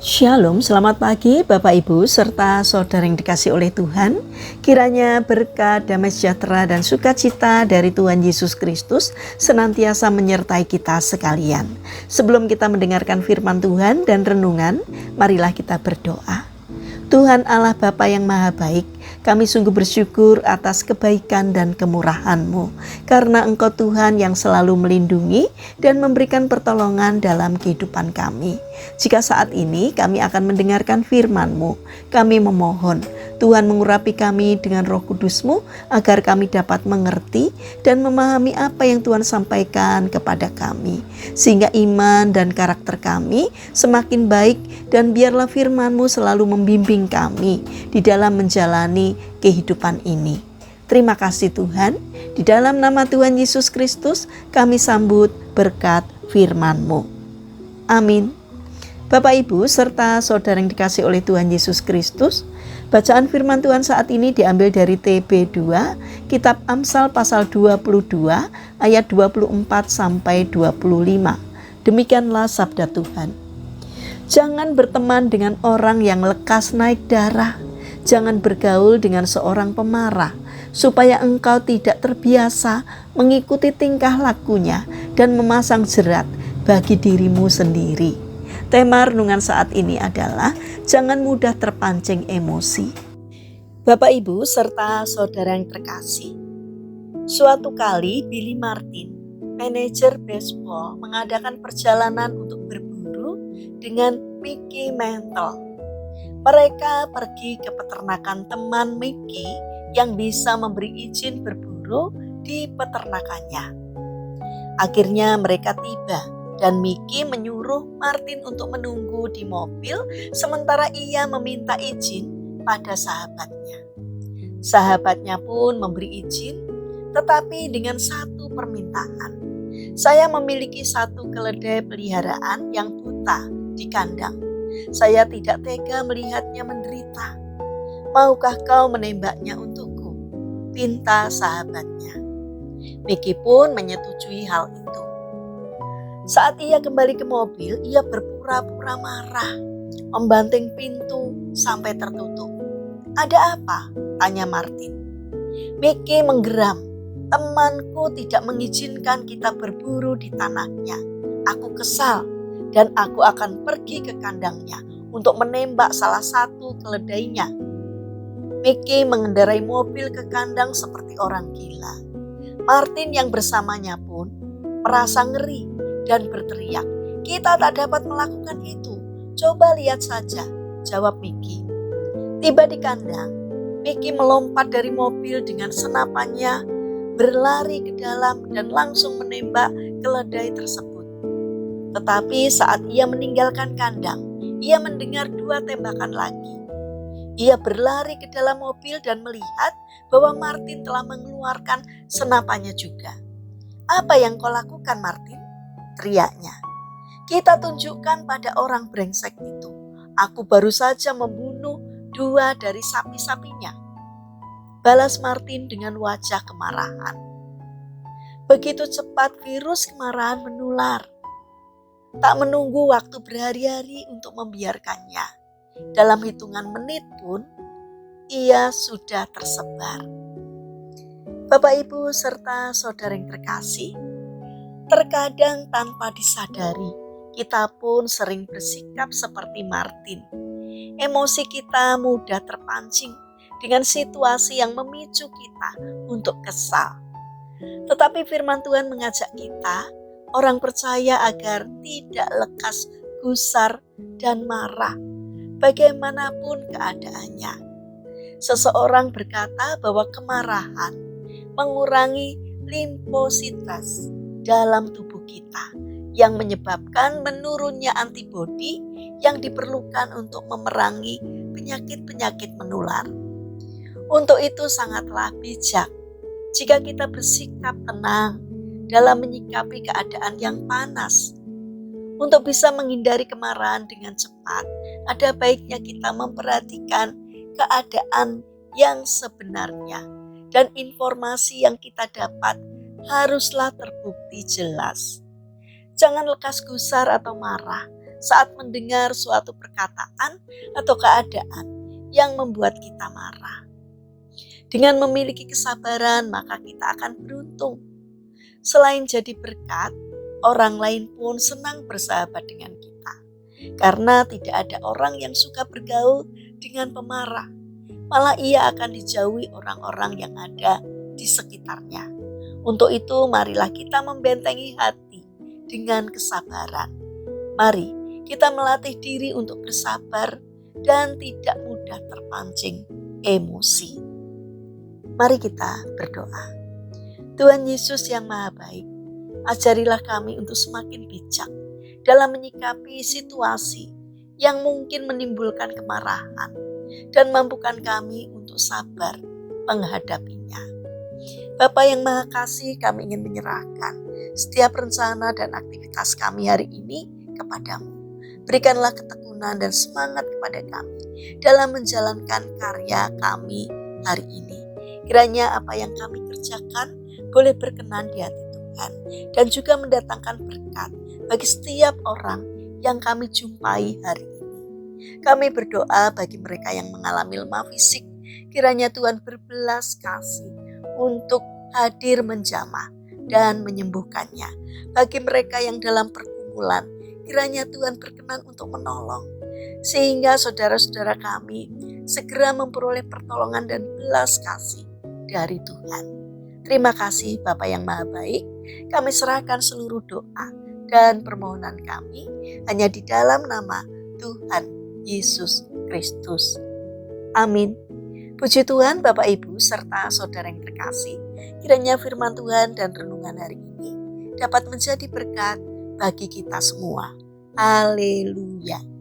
Shalom, selamat pagi Bapak Ibu serta saudara yang dikasih oleh Tuhan. Kiranya berkat, damai sejahtera dan sukacita dari Tuhan Yesus Kristus senantiasa menyertai kita sekalian. Sebelum kita mendengarkan firman Tuhan dan renungan, marilah kita berdoa. Tuhan Allah Bapa yang Maha Baik, kami sungguh bersyukur atas kebaikan dan kemurahan-Mu, karena Engkau Tuhan yang selalu melindungi dan memberikan pertolongan dalam kehidupan kami. Jika saat ini kami akan mendengarkan firman-Mu, kami memohon Tuhan mengurapi kami dengan Roh Kudus-Mu agar kami dapat mengerti dan memahami apa yang Tuhan sampaikan kepada kami, sehingga iman dan karakter kami semakin baik, dan biarlah firman-Mu selalu membimbing kami di dalam menjalani kehidupan ini. Terima kasih Tuhan, di dalam nama Tuhan Yesus Kristus kami sambut berkat firman-Mu. Amin. Bapak Ibu serta saudara yang dikasih oleh Tuhan Yesus Kristus, bacaan firman Tuhan saat ini diambil dari TB2, Kitab Amsal pasal 22 ayat 24 sampai 25. Demikianlah sabda Tuhan. Jangan berteman dengan orang yang lekas naik darah. Jangan bergaul dengan seorang pemarah, supaya engkau tidak terbiasa mengikuti tingkah lakunya dan memasang jerat bagi dirimu sendiri. Tema renungan saat ini adalah jangan mudah terpancing emosi. Bapak Ibu serta saudara yang terkasih, suatu kali Billy Martin, manajer baseball, mengadakan perjalanan untuk berburu dengan Mickey Mantle. Mereka pergi ke peternakan teman Mickey yang bisa memberi izin berburu di peternakannya. Akhirnya mereka tiba dan Mickey menyuruh Martin untuk menunggu di mobil sementara ia meminta izin pada sahabatnya. Sahabatnya pun memberi izin, tetapi dengan satu permintaan. Saya memiliki satu keledai peliharaan yang buta di kandang. Saya tidak tega melihatnya menderita. Maukah kau menembaknya untukku? Pinta sahabatnya. Mickey pun menyetujui hal itu. Saat ia kembali ke mobil, ia berpura-pura marah, membanting pintu sampai tertutup. Ada apa? Tanya Martin. Mickey menggeram. Temanku tidak mengizinkan kita berburu di tanahnya. Aku kesal dan aku akan pergi ke kandangnya untuk menembak salah satu keledainya. Mickey mengendarai mobil ke kandang seperti orang gila. Martin yang bersamanya pun merasa ngeri dan berteriak, "Kita tak dapat melakukan itu. Coba lihat saja," jawab Mickey. Tiba di kandang, Mickey melompat dari mobil dengan senapannya, berlari ke dalam dan langsung menembak keledai tersebut. Tetapi saat ia meninggalkan kandang, ia mendengar 2 tembakan lagi. Ia berlari ke dalam mobil dan melihat bahwa Martin telah mengeluarkan senapannya juga. "Apa yang kau lakukan, Martin?" teriaknya. "Kita tunjukkan pada orang brengsek itu. Aku baru saja membunuh 2 dari sapi-sapinya," balas Martin dengan wajah kemarahan. Begitu cepat virus kemarahan menular. Tak menunggu waktu berhari-hari untuk membiarkannya. Dalam hitungan menit pun ia sudah tersebar. Bapak Ibu serta saudara yang terkasih, terkadang tanpa disadari, kita pun sering bersikap seperti Martin. Emosi kita mudah terpancing dengan situasi yang memicu kita untuk kesal. Tetapi firman Tuhan mengajak kita, orang percaya, agar tidak lekas gusar dan marah, bagaimanapun keadaannya. Seseorang berkata bahwa kemarahan mengurangi limfositas dalam tubuh kita yang menyebabkan menurunnya antibodi yang diperlukan untuk memerangi penyakit-penyakit menular. Untuk itu sangatlah bijak jika kita bersikap tenang dalam menyikapi keadaan yang panas. Untuk bisa menghindari kemarahan dengan cepat, ada baiknya kita memperhatikan keadaan yang sebenarnya, dan informasi yang kita dapat haruslah terbukti jelas. Jangan lekas gusar atau marah saat mendengar suatu perkataan atau keadaan yang membuat kita marah. Dengan memiliki kesabaran, maka kita akan beruntung. Selain jadi berkat, orang lain pun senang bersahabat dengan kita. Karena tidak ada orang yang suka bergaul dengan pemarah. Malah ia akan dijauhi orang-orang yang ada di sekitarnya. Untuk itu, marilah kita membentengi hati dengan kesabaran. Mari kita melatih diri untuk bersabar dan tidak mudah terpancing emosi. Mari kita berdoa. Tuhan Yesus yang Maha Baik, ajarilah kami untuk semakin bijak dalam menyikapi situasi yang mungkin menimbulkan kemarahan dan mampukan kami untuk sabar menghadapinya. Bapa yang Maha Kasih, kami ingin menyerahkan setiap rencana dan aktivitas kami hari ini kepadamu. Berikanlah ketekunan dan semangat kepada kami dalam menjalankan karya kami hari ini. Kiranya apa yang kami kerjakan boleh berkenan di hati Tuhan dan juga mendatangkan berkat bagi setiap orang yang kami jumpai hari ini. Kami berdoa bagi mereka yang mengalami lemah fisik, kiranya Tuhan berbelas kasih untuk hadir menjamah dan menyembuhkannya. Bagi mereka yang dalam pergumulan, kiranya Tuhan berkenan untuk menolong, sehingga saudara-saudara kami segera memperoleh pertolongan dan belas kasih dari Tuhan. Terima kasih Bapa yang Maha Baik, kami serahkan seluruh doa dan permohonan kami hanya di dalam nama Tuhan Yesus Kristus. Amin. Puji Tuhan Bapak Ibu serta saudara yang terkasih, kiranya firman Tuhan dan renungan hari ini dapat menjadi berkat bagi kita semua. Haleluya.